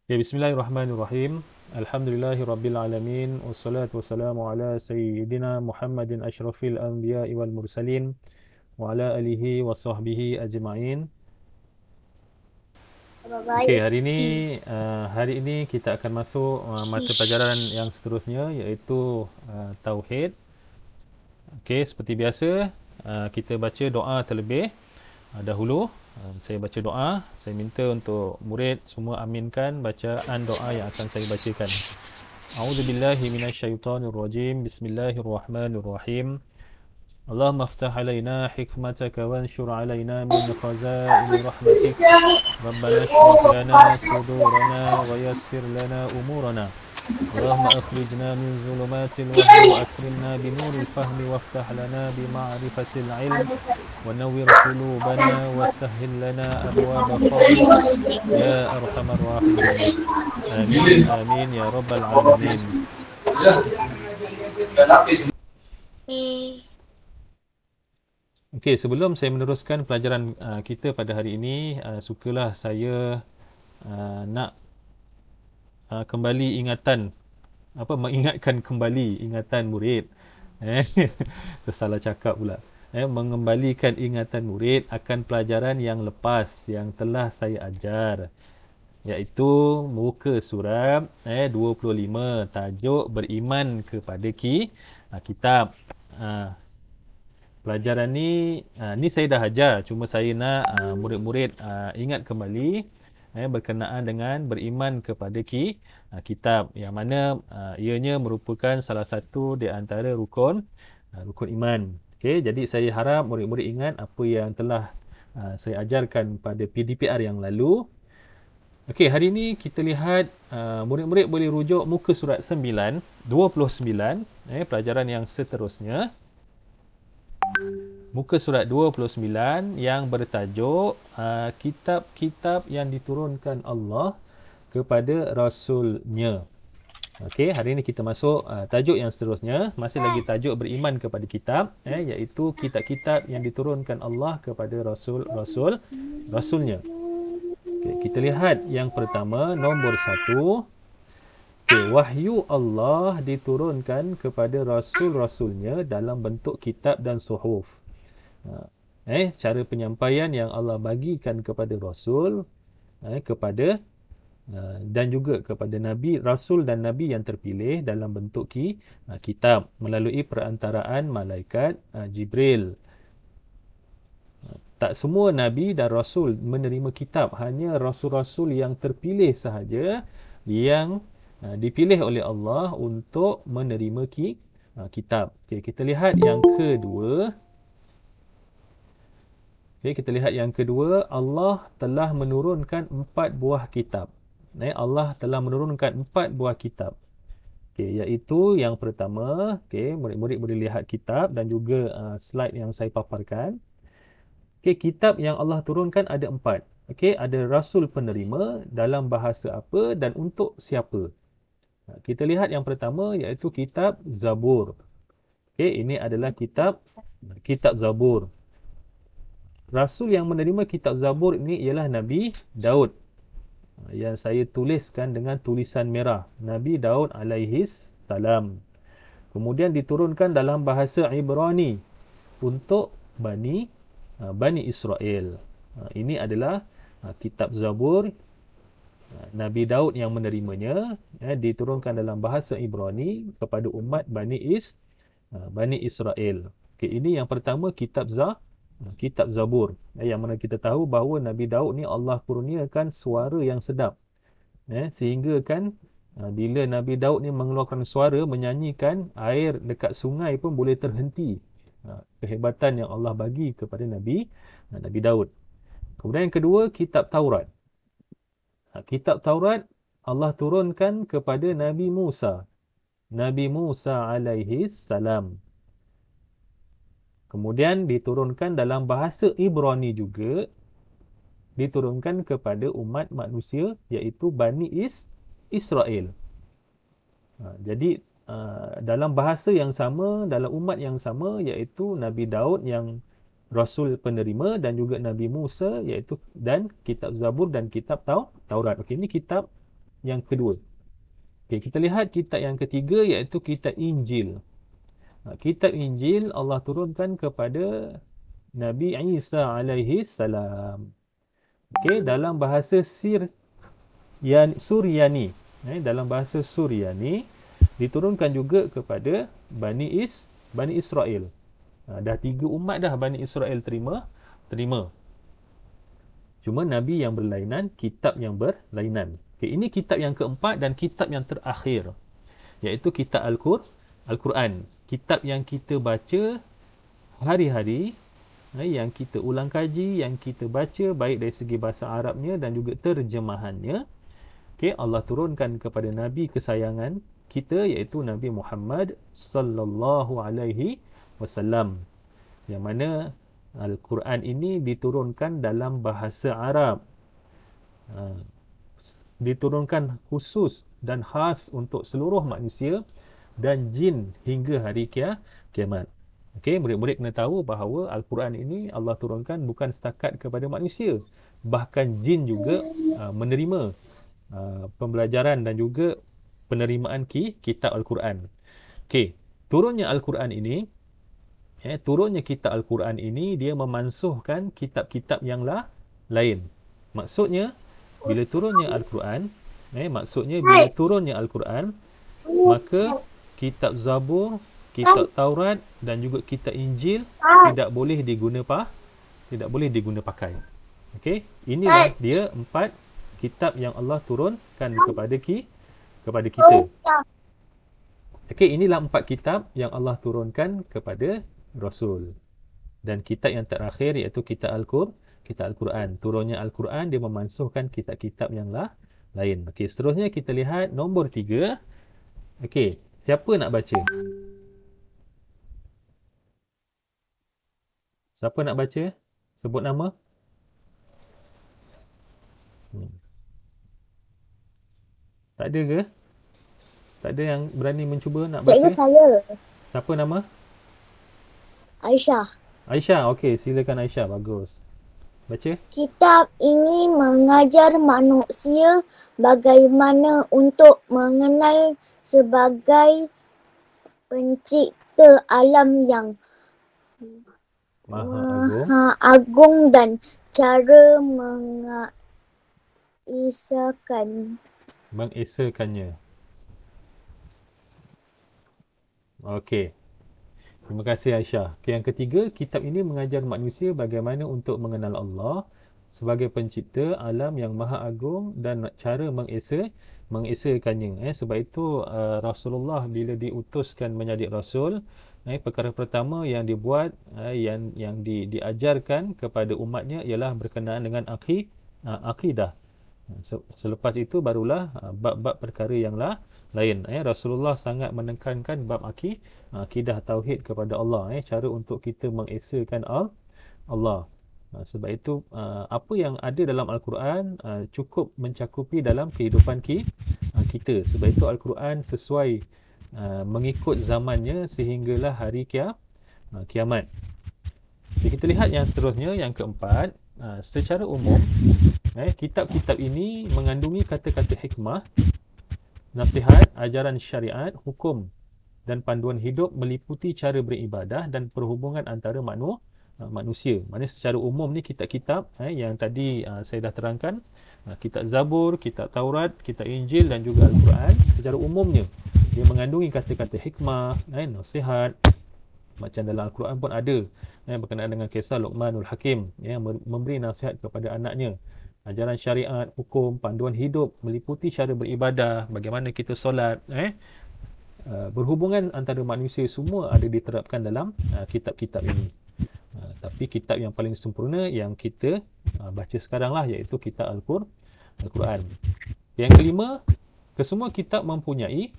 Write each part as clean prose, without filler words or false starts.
Ya, bismillahirrahmanirrahim. Alhamdulillahirabbil alamin wassalatu wassalamu ala sayyidina Muhammadin asyrafil anbiya'i wal mursalin wa ala alihi wa sahbihi ajma'in. Okey, Baik. hari ini kita akan masuk mata pelajaran yang seterusnya iaitu tauhid. Okey, seperti biasa, kita baca doa terlebih dahulu. Saya baca doa, saya minta untuk murid semua aminkan bacaan doa yang akan saya bacakan. أعوذ بالله من الشيطان الرجيم بسم الله الرحمن الرحيم اللهم افتح علينا حكمتك وانشر علينا من خزائن رحمتك ربنا اشرح لنا صدورنا ويسر لنا أمورنا اللهم أخرجنا من ظلمات الوهم وأكرمنا بنور الفهم وافتح لنا بمعرفة العلم ونور قلوبنا وسهل لنا أبواب فضلك يا أرحم الراحمين آمين آمين يا رب العالمين. Okey, sebelum saya meneruskan pelajaran kita pada hari ini, sukalah saya nak kembali ingatan, mengingatkan kembali ingatan murid. Eh, Tersalah cakap pula. Mengembalikan ingatan murid akan pelajaran yang lepas yang telah saya ajar, iaitu muka surat 25, tajuk beriman kepada kitab. Ah, Pelajaran ni saya dah ajar, cuma saya nak murid-murid ingat kembali berkenaan dengan beriman kepada kitab, yang mana ianya merupakan salah satu di antara rukun iman. Okey, jadi saya harap murid-murid ingat apa yang telah saya ajarkan pada PDPR yang lalu. Okey, hari ini kita lihat murid-murid boleh rujuk muka surat 9, 29, pelajaran yang seterusnya. Muka surat 29 yang bertajuk kitab-kitab yang diturunkan Allah kepada Rasulnya. Okey, hari ini kita masuk tajuk yang seterusnya. Masih lagi tajuk beriman kepada kitab, iaitu kitab-kitab yang diturunkan Allah kepada Rasulnya. Okey, kita lihat yang pertama, nombor 1. Okey, wahyu Allah diturunkan kepada Rasul-Rasulnya dalam bentuk kitab dan suhuf. Cara penyampaian yang Allah bagikan kepada Rasul, kepada dan juga kepada Nabi, Rasul dan Nabi yang terpilih dalam bentuk kitab melalui perantaraan malaikat Jibril. Tak semua Nabi dan Rasul menerima kitab, hanya Rasul-Rasul yang terpilih sahaja yang dipilih oleh Allah untuk menerima kitab. Okay, kita lihat yang kedua. Okay, kita lihat yang kedua, Allah telah menurunkan 4 buah kitab. Allah telah menurunkan 4 buah kitab. Okay, iaitu yang pertama, murid-murid boleh lihat kitab dan juga slide yang saya paparkan. Okay, kitab yang Allah turunkan ada 4. Okay, ada Rasul penerima, dalam bahasa apa dan untuk siapa. Kita lihat yang pertama, iaitu kitab Zabur. Okay, ini adalah kitab Zabur. Rasul yang menerima kitab Zabur ini ialah Nabi Daud, yang saya tuliskan dengan tulisan merah, Nabi Daud alaihis salam. Kemudian diturunkan dalam bahasa Ibrani untuk Bani Israel. Ini adalah kitab Zabur, Nabi Daud yang menerimanya, diturunkan dalam bahasa Ibrani kepada umat Bani Israel. Okay, ini yang pertama, kitab Zabur, yang mana kita tahu bahawa Nabi Daud ni Allah kurniakan suara yang sedap, sehingga kan bila Nabi Daud ni mengeluarkan suara menyanyikan, air dekat sungai pun boleh terhenti. Kehebatan yang Allah bagi kepada Nabi Daud. Kemudian yang kedua, kitab Taurat. Kitab Taurat Allah turunkan kepada Nabi Musa alaihi salam. Kemudian diturunkan dalam bahasa Ibrani juga, diturunkan kepada umat manusia, iaitu Bani Israel. Jadi dalam bahasa yang sama, dalam umat yang sama, iaitu Nabi Daud yang Rasul penerima, dan juga Nabi Musa, iaitu dan kitab Zabur dan kitab Taurat. Okey, ini kitab yang kedua. Okay, kita lihat kitab yang ketiga iaitu kitab Injil. Kitab Injil Allah turunkan kepada Nabi Isa alaihi salam. Okay, dalam bahasa Suryani. Dalam bahasa Suryani diturunkan juga kepada Bani Israel. Dah 3 umat dah Bani Israel terima. Cuma Nabi yang berlainan, kitab yang berlainan. Okay, ini kitab yang keempat dan kitab yang terakhir. Iaitu kitab Al-Quran. Kitab yang kita baca hari-hari, yang kita ulang kaji, yang kita baca baik dari segi bahasa Arabnya dan juga terjemahannya. Okay, Allah turunkan kepada Nabi kesayangan kita iaitu Nabi Muhammad sallallahu alaihi wasallam. Yang mana Al-Quran ini diturunkan dalam bahasa Arab. Diturunkan khusus dan khas untuk seluruh manusia dan jin hingga hari kiamat. Okey, murid-murid kena tahu bahawa Al-Quran ini Allah turunkan bukan setakat kepada manusia. Bahkan jin juga menerima pembelajaran dan juga penerimaan kitab Al-Quran. Okey, turunnya Al-Quran ini, turunnya kitab Al-Quran ini dia memansuhkan kitab-kitab yang lain. Maksudnya bila turunnya Al-Quran, maka kitab Zabur, kitab Taurat dan juga kitab Injil tidak boleh diguna pakai. Okey, inilah dia 4 kitab yang Allah turunkan kepada kita. Okey, inilah 4 kitab yang Allah turunkan kepada Rasul. Dan kitab yang terakhir iaitu kitab Al-Quran. Turunnya Al-Quran dia memansuhkan kitab-kitab yang lain. Okey, seterusnya kita lihat nombor 3. Okey, siapa nak baca? Siapa nak baca? Sebut nama. Tak ada ke? Tak ada yang berani mencuba nak baca? Cikgu saya. Siapa nama? Aisyah. Aisyah. Okey, silakan Aisyah. Bagus. Baca. Kitab ini mengajar manusia bagaimana untuk mengenal sebagai pencipta alam yang Maha Agung dan cara mengesakannya. Okey. Terima kasih Aisyah. Okay, yang ketiga, kitab ini mengajar manusia bagaimana untuk mengenal Allah sebagai pencipta alam yang maha agung dan cara mengesakannya. Sebab itu Rasulullah bila diutuskan menjadi Rasul, perkara pertama yang dibuat, yang diajarkan kepada umatnya ialah berkenaan dengan akidah. Selepas itu barulah bab-bab perkara yang lain. Rasulullah sangat menekankan bab akidah tauhid kepada Allah, cara untuk kita mengesakan Allah. Sebab itu apa yang ada dalam Al-Quran cukup mencakupi dalam kehidupan kita. Sebab itu Al-Quran sesuai mengikut zamannya sehinggalah hari kiamat. Jadi kita lihat yang seterusnya, yang keempat. Secara umum, kitab-kitab ini mengandungi kata-kata hikmah, nasihat, ajaran syariat, hukum dan panduan hidup meliputi cara beribadah dan perhubungan antara manusia. Maksudnya secara umum ni kitab-kitab yang tadi saya dah terangkan, kitab Zabur, kitab Taurat, kitab Injil dan juga Al-Quran, secara umumnya dia mengandungi kata-kata hikmah, nasihat. Macam dalam Al-Quran pun ada berkenaan dengan kisah Luqmanul Hakim yang memberi nasihat kepada anaknya. Ajaran syariat, hukum, panduan hidup meliputi cara beribadah, bagaimana kita solat, berhubungan antara manusia semua ada diterapkan dalam kitab-kitab ini. Tapi kitab yang paling sempurna yang kita baca sekarang lah iaitu kitab Al-Quran. Yang kelima, kesemua kitab mempunyai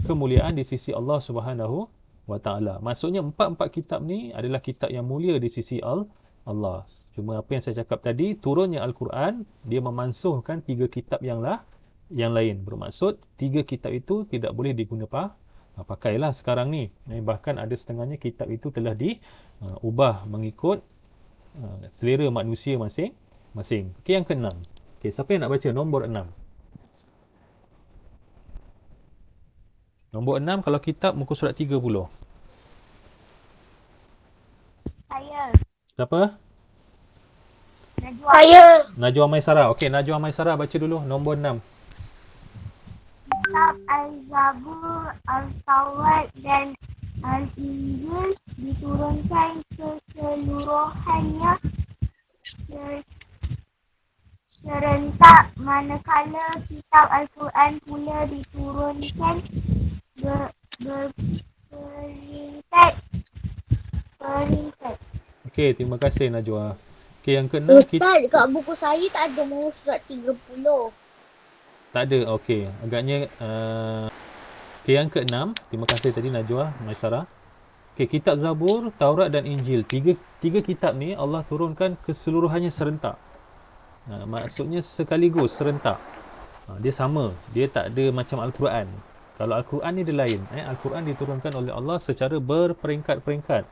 kemuliaan di sisi Allah Subhanahu wa ta'ala. Maksudnya 4 kitab ni adalah kitab yang mulia di sisi Allah. Cuma apa yang saya cakap tadi, turunnya Al-Quran dia memansuhkan 3 kitab yang lain. Bermaksud 3 kitab itu tidak boleh digunakan pakailah sekarang ni. Bahkan ada setengahnya kitab itu telah diubah mengikut selera manusia masing-masing. Okey, yang keenam. Okey, siapa yang nak baca nombor 6? Nombor 6 kalau kitab muka surat 30. Saya. Siapa? Najwa. Saya. Najwa Maisara. Okey, Najwa Maisara baca dulu nombor 6. Kitab Al-Zabur, Al-Tawrat dan Al-Injil diturunkan keseluruhannya serentak, manakala kitab Al-Quran pula diturunkan berperingkat. Okey, terima kasih Najwa. Okey, yang ke-6 Ustaz, kat buku saya tak ada muka surat 30. tak ada. Okey, agaknya okey, yang ke-6, terima kasih tadi Najwa Maisara. Okey, kitab Zabur, Taurat dan Injil. Tiga kitab ni Allah turunkan keseluruhannya serentak. Maksudnya sekaligus, serentak. Dia sama. Dia tak ada macam Al-Quran. Kalau Al-Quran ni dia lain. Al-Quran diturunkan oleh Allah secara berperingkat-peringkat.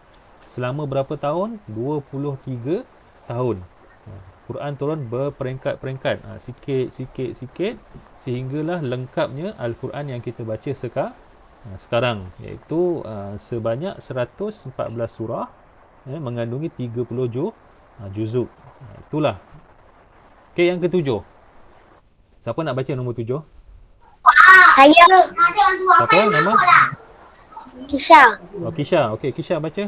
Selama berapa tahun? 23 tahun. Quran turun berperingkat-peringkat. Sikit, sehinggalah lengkapnya Al-Quran yang kita baca sekarang. Iaitu sebanyak 114 surah. Mengandungi 30 juzuk. Itulah. Okey, yang ke-7. Siapa nak baca nombor 7? Saya. Siapa nama? Kisha. Oh, Kisha. Okey, Kisha baca.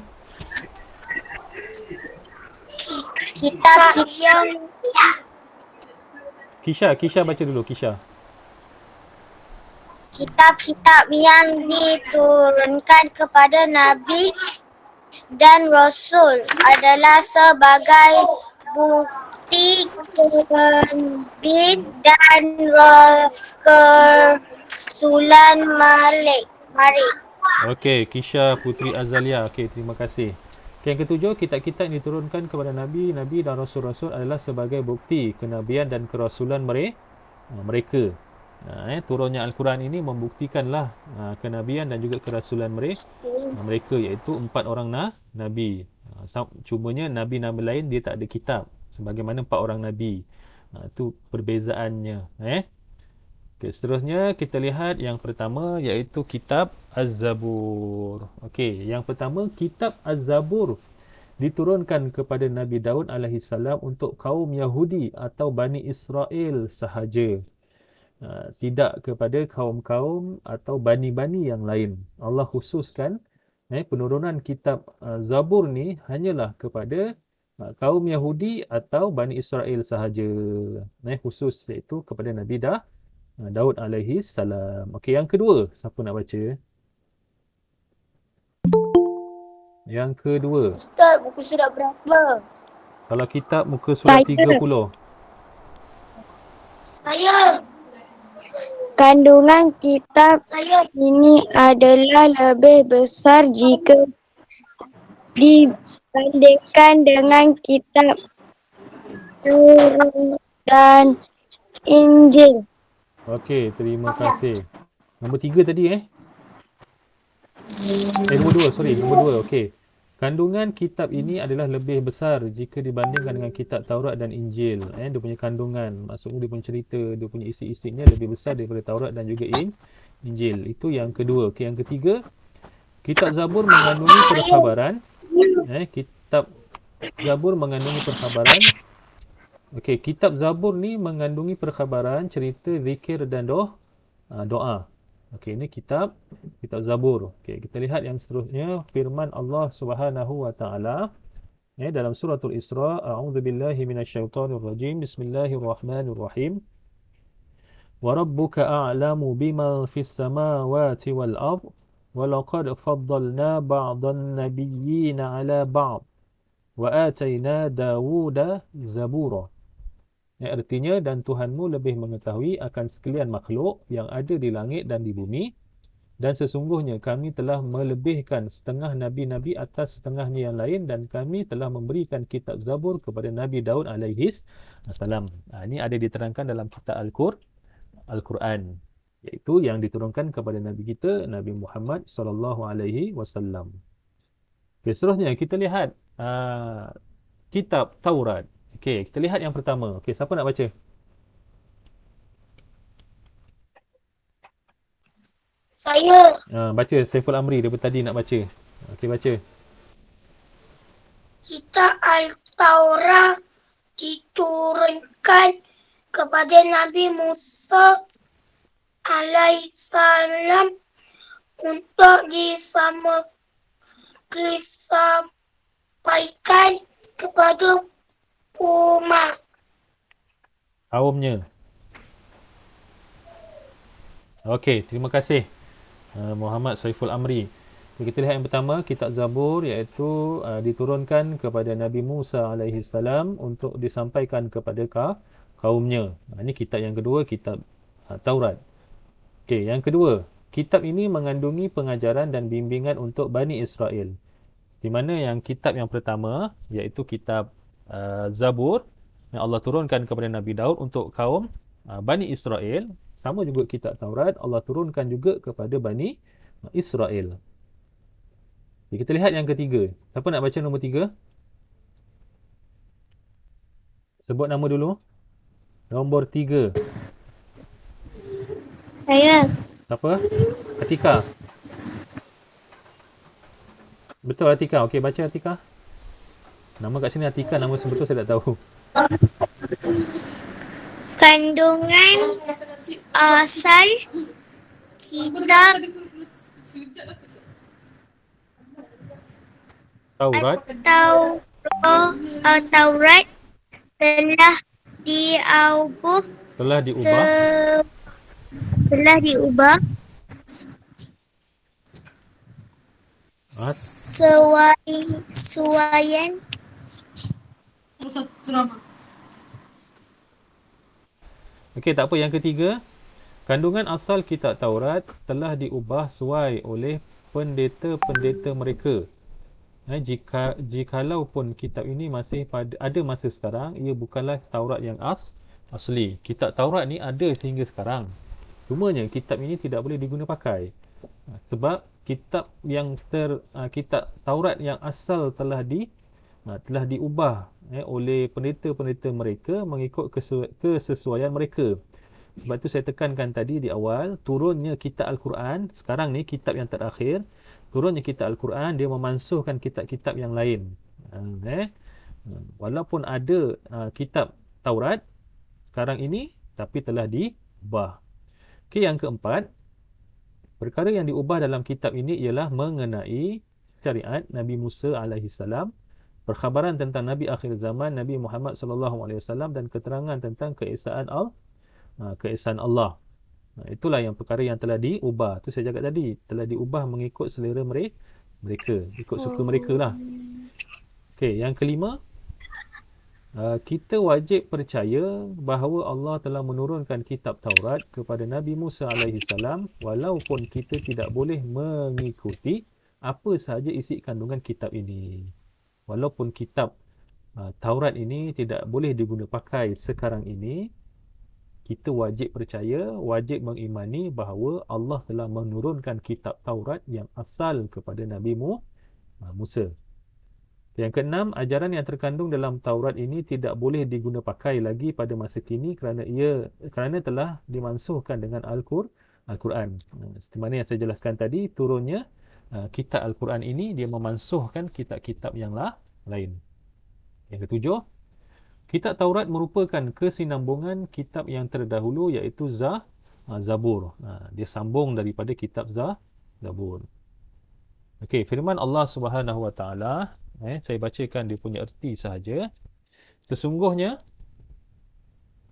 Kitab yang Kisha baca dulu, Kisha. kitab-kitab yang diturunkan kepada Nabi dan Rasul adalah sebagai bukti terbit dan kerasulan mari. Okey, Kisha Putri Azalia. Okey, terima kasih. Okay, yang ke-7, kitab-kitab yang diturunkan kepada Nabi dan Rasul-Rasul adalah sebagai bukti kenabian dan kerasulan mereka. Turunnya Al-Quran ini membuktikanlah kenabian dan juga kerasulan mereka, iaitu 4 orang Nabi. Cumanya Nabi-Nabi lain dia tak ada kitab sebagaimana 4 orang Nabi. Itu perbezaannya. Okay, seterusnya kita lihat yang pertama iaitu kitab Az-Zabur. Okey, yang pertama kitab Az-Zabur diturunkan kepada Nabi Daud AS untuk kaum Yahudi atau Bani Israel sahaja. Tidak kepada kaum-kaum atau bani-bani yang lain. Allah khususkan penurunan kitab Zabur ni hanyalah kepada kaum Yahudi atau Bani Israel sahaja. Khusus iaitu kepada Nabi Daud AS. Okey, yang kedua, siapa nak baca? Yang kedua. Ustaz, buku surat berapa? Kalau kitab muka surat 30. Saya. Kandungan kitab ini adalah lebih besar jika dibandingkan dengan kitab Taurat dan Injil. Okey, terima kasih. Nombor 3 tadi nombor 2. Okey. Kandungan kitab ini adalah lebih besar jika dibandingkan dengan kitab Taurat dan Injil. Dia punya kandungan, maksudnya dia punya cerita, dia punya isi-isinya lebih besar daripada Taurat dan juga Injil. Itu yang kedua. Okey, yang ketiga, kitab Zabur mengandungi perkhabaran. Kitab Zabur mengandungi perkhabaran. Okey, kitab Zabur ni mengandungi perkhabaran, cerita, zikir dan doa. Okey, ini kitab Zabur. Okey, kita lihat yang seterusnya, firman Allah Subhanahu wa taala dalam suratul Isra, a'udzubillahi minasyaitonir rajim. Bismillahirrahmanirrahim. Wa rabbuka a'lamu bima fis samawati wal ard wa laqad faddalna ba'dhan nabiyyina 'ala ba'd wa atayna Dawuda zabura. Artinya, dan Tuhanmu lebih mengetahui akan sekalian makhluk yang ada di langit dan di bumi, dan sesungguhnya kami telah melebihkan setengah nabi-nabi atas setengahnya yang lain, dan kami telah memberikan kitab Zabur kepada Nabi Daud AS. Ini ada diterangkan dalam kitab Al-Quran, iaitu yang diturunkan kepada Nabi kita, Nabi Muhammad SAW. Okay, seterusnya kita lihat kitab Taurat. Okey, kita lihat yang pertama. Okey, siapa nak baca? Saya. Baca Saiful Amri daripada tadi nak baca. Okey, baca. Kitab Al-Taurat diturunkan kepada Nabi Musa alaihissalam untuk disampaikan kepada umat. Kaumnya. Okey, terima kasih Muhammad Saiful Amri. Kita lihat yang pertama, kitab Zabur, iaitu diturunkan kepada Nabi Musa alaihissalam untuk disampaikan kepada kaumnya. Ini kitab yang kedua, kitab Taurat. Okey, yang kedua, kitab ini mengandungi pengajaran dan bimbingan untuk Bani Israel. Di mana yang kitab yang pertama, iaitu kitab Zabur, yang Allah turunkan kepada Nabi Daud untuk kaum Bani Israel. Sama juga kitab Taurat, Allah turunkan juga kepada Bani Israel. Jadi, kita lihat yang ketiga. Siapa nak baca nombor 3? Sebut nama dulu. Nombor 3. Saya. Siapa? Atika. Betul Atika. Okey, baca Atika. Nama kat sini Atika, nama sebetul saya tak tahu. Kandungan asal kitab Taurat. Taurat telah diubah sesuaian Okey, tak apa. Yang ketiga, kandungan asal kitab Taurat telah diubah sesuai oleh pendeta-pendeta mereka. Jikalau pun kitab ini masih ada masa sekarang, ia bukanlah Taurat yang asli. Kitab Taurat ni ada sehingga sekarang. Cumanya kitab ini tidak boleh diguna pakai. Sebab kitab Taurat yang asal telah diubah oleh pendeta-pendeta mereka mengikut kesesuaian mereka. Sebab tu saya tekankan tadi di awal, turunnya kitab Al-Quran, sekarang ni kitab yang terakhir, turunnya kitab Al-Quran, dia memansuhkan kitab-kitab yang lain. Walaupun ada kitab Taurat sekarang ini, tapi telah diubah. Okey, yang keempat, perkara yang diubah dalam kitab ini ialah mengenai syariat Nabi Musa alaihissalam, perkhabaran tentang Nabi akhir zaman Nabi Muhammad sallallahu alaihi wasallam dan keterangan tentang keesaan Allah. Itulah yang perkara yang telah diubah. Tu saya cakap tadi, telah diubah mengikut selera mereka, ikut suka mereka lah. Okey, yang kelima, kita wajib percaya bahawa Allah telah menurunkan kitab Taurat kepada Nabi Musa alaihissalam walaupun kita tidak boleh mengikuti apa sahaja isi kandungan kitab ini. Walaupun kitab Taurat ini tidak boleh diguna pakai sekarang ini, kita wajib percaya, wajib mengimani bahawa Allah telah menurunkan kitab Taurat yang asal kepada Nabi Musa. Yang keenam, ajaran yang terkandung dalam Taurat ini tidak boleh diguna pakai lagi pada masa kini kerana telah dimansuhkan dengan Al-Quran. Seperti mana yang saya jelaskan tadi, turunnya kitab Al-Quran ini dia memansuhkan kitab-kitab yang lain. Yang ketujuh, kitab Taurat merupakan kesinambungan kitab yang terdahulu iaitu Zabur. Dia sambung daripada kitab Zabur. Okey, firman Allah Subhanahu Wa Taala, saya bacakan dia punya erti sahaja. Sesungguhnya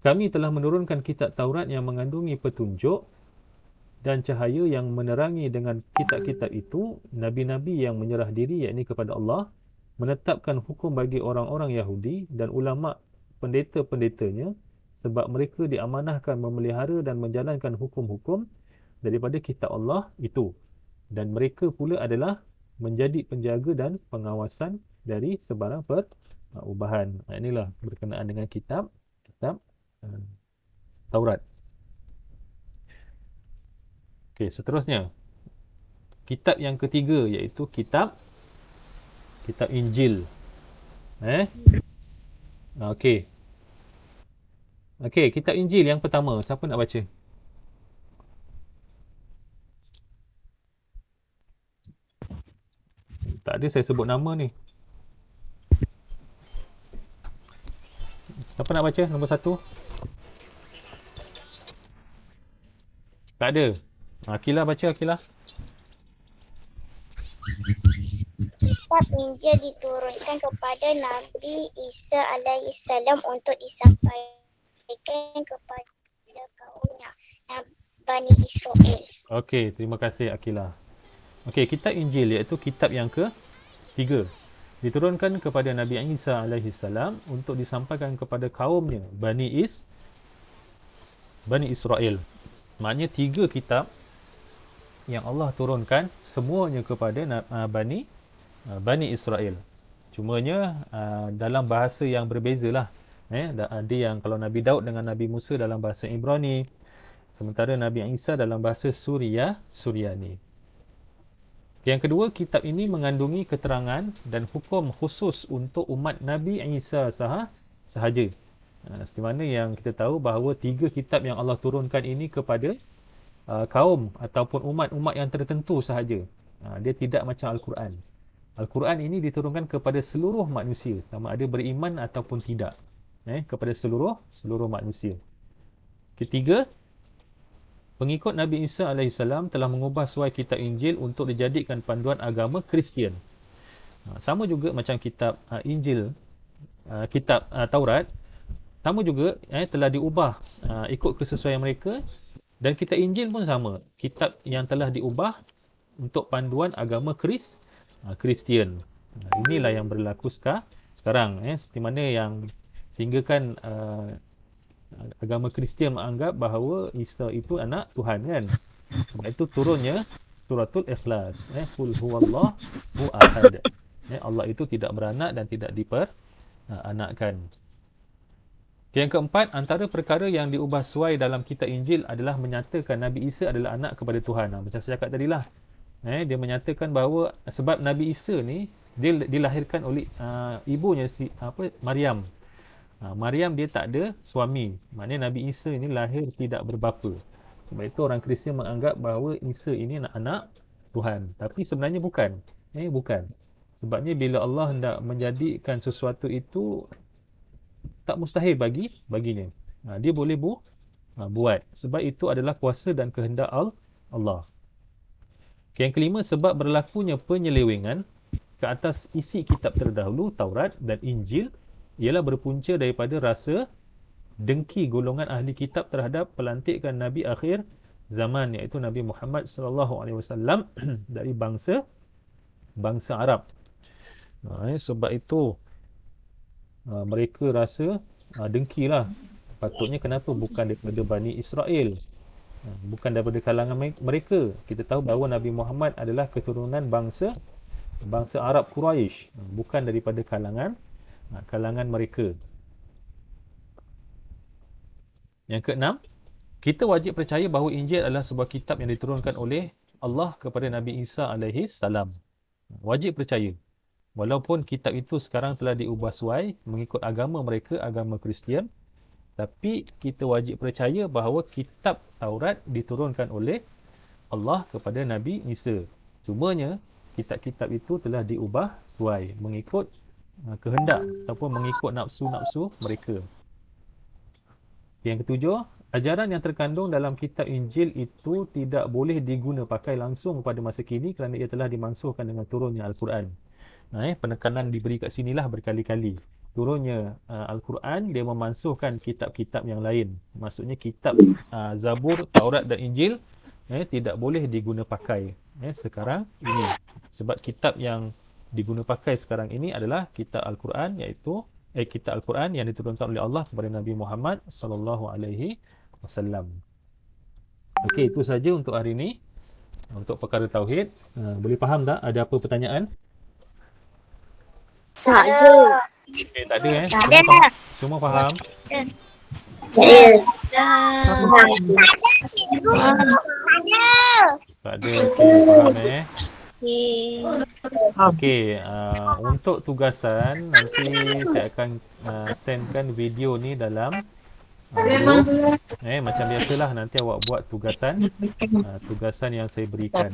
kami telah menurunkan kitab Taurat yang mengandungi petunjuk dan cahaya yang menerangi dengan kitab-kitab itu nabi-nabi yang menyerah diri yakni kepada Allah, menetapkan hukum bagi orang-orang Yahudi dan ulama pendeta-pendetanya sebab mereka diamanahkan memelihara dan menjalankan hukum-hukum daripada kitab Allah itu, dan mereka pula adalah menjadi penjaga dan pengawasan dari sebarang perubahan. Inilah berkenaan dengan kitab Taurat. Okey, seterusnya kitab yang ketiga iaitu kitab Injil. Okey. Okey, kitab Injil yang pertama, siapa nak baca? Tak ada saya sebut nama ni. Siapa nak baca nombor 1? Tak ada. Akilah baca, Akilah. Kitab Injil diturunkan kepada Nabi Isa alaihissalam untuk disampaikan kepada kaumnya Bani Israel. Okey, terima kasih Akilah. Okey, kitab Injil iaitu kitab yang ke-3. Diturunkan kepada Nabi Isa alaihissalam untuk disampaikan kepada kaumnya Bani Israel. Maknanya 3 kitab yang Allah turunkan semuanya kepada Bani Israel. Cumanya dalam bahasa yang berbezalah. Ada yang kalau Nabi Daud dengan Nabi Musa dalam bahasa Ibrani, sementara Nabi Isa dalam bahasa Suryani. Yang kedua, kitab ini mengandungi keterangan dan hukum khusus untuk umat Nabi Isa sahaja. Seperti mana yang kita tahu bahawa 3 kitab yang Allah turunkan ini kepada kaum ataupun umat-umat yang tertentu sahaja. Dia tidak macam Al-Quran. Al-Quran ini diturunkan kepada seluruh manusia, sama ada beriman ataupun tidak. Kepada seluruh manusia. Ketiga, pengikut Nabi Isa AS telah mengubah suai kitab Injil untuk dijadikan panduan agama Kristian. Sama juga macam kitab Injil, kitab Taurat, sama juga telah diubah ikut kesesuaian mereka. Dan kitab Injil pun sama. Kitab yang telah diubah untuk panduan agama Kristian. Inilah yang berlaku sekarang. Seperti mana yang sehinggakan agama Kristian menganggap bahawa Isa itu anak Tuhan kan. Sebab itu turunnya suratul Ikhlas. Qul huwallahu ahad. Allah itu tidak beranak dan tidak diperanakkan. Yang keempat, antara perkara yang diubah suai dalam kitab Injil adalah menyatakan Nabi Isa adalah anak kepada Tuhan. Macam saya cakap tadilah. Dia menyatakan bahawa sebab Nabi Isa ni dia dilahirkan oleh ibunya Maryam. Maryam dia tak ada suami. Maknanya Nabi Isa ini lahir tidak berbapa. Sebab itu orang Kristian menganggap bahawa Isa ini anak Tuhan. Tapi sebenarnya bukan. Bukan. Sebabnya bila Allah hendak menjadikan sesuatu itu tak mustahil baginya. Dia boleh buat. Sebab itu adalah kuasa dan kehendak Allah. Yang kelima, sebab berlakunya penyelewengan ke atas isi kitab terdahulu, Taurat dan Injil, ialah berpunca daripada rasa dengki golongan ahli kitab terhadap pelantikan Nabi akhir zaman, iaitu Nabi Muhammad SAW dari bangsa Arab. Sebab itu mereka rasa dengkilah. Patutnya kenapa bukan daripada Bani Israel, bukan daripada kalangan mereka. Kita tahu bahawa Nabi Muhammad adalah keturunan bangsa Arab Quraisy, bukan daripada kalangan mereka. Yang keenam, kita wajib percaya bahawa Injil adalah sebuah kitab yang diturunkan oleh Allah kepada Nabi Isa AS. Wajib percaya. Walaupun kitab itu sekarang telah diubah suai mengikut agama mereka, agama Kristian, tapi kita wajib percaya bahawa kitab Taurat diturunkan oleh Allah kepada Nabi Isa. Cumanya, kitab-kitab itu telah diubah suai mengikut kehendak ataupun mengikut nafsu-nafsu mereka. Yang ketujuh, ajaran yang terkandung dalam kitab Injil itu tidak boleh diguna pakai langsung pada masa kini kerana ia telah dimansuhkan dengan turunnya Al-Quran. Penekanan diberi kat sinilah berkali-kali. Turunnya Al-Quran, dia memansuhkan kitab-kitab yang lain. Maksudnya kitab Zabur, Taurat dan Injil tidak boleh diguna pakai sekarang ini. Sebab kitab yang diguna pakai sekarang ini adalah kitab Al-Quran, iaitu kitab Al-Quran yang diturunkan oleh Allah kepada Nabi Muhammad SAW. Okey, itu saja untuk hari ini. Untuk perkara tauhid. Boleh faham tak? Ada apa pertanyaan? Tak ada. Okey, tak ada Semua faham? Tak ada. Okey, faham Okey, untuk tugasan nanti saya akan sendkan video ni dalam group. Macam biasalah nanti awak buat tugasan yang saya berikan.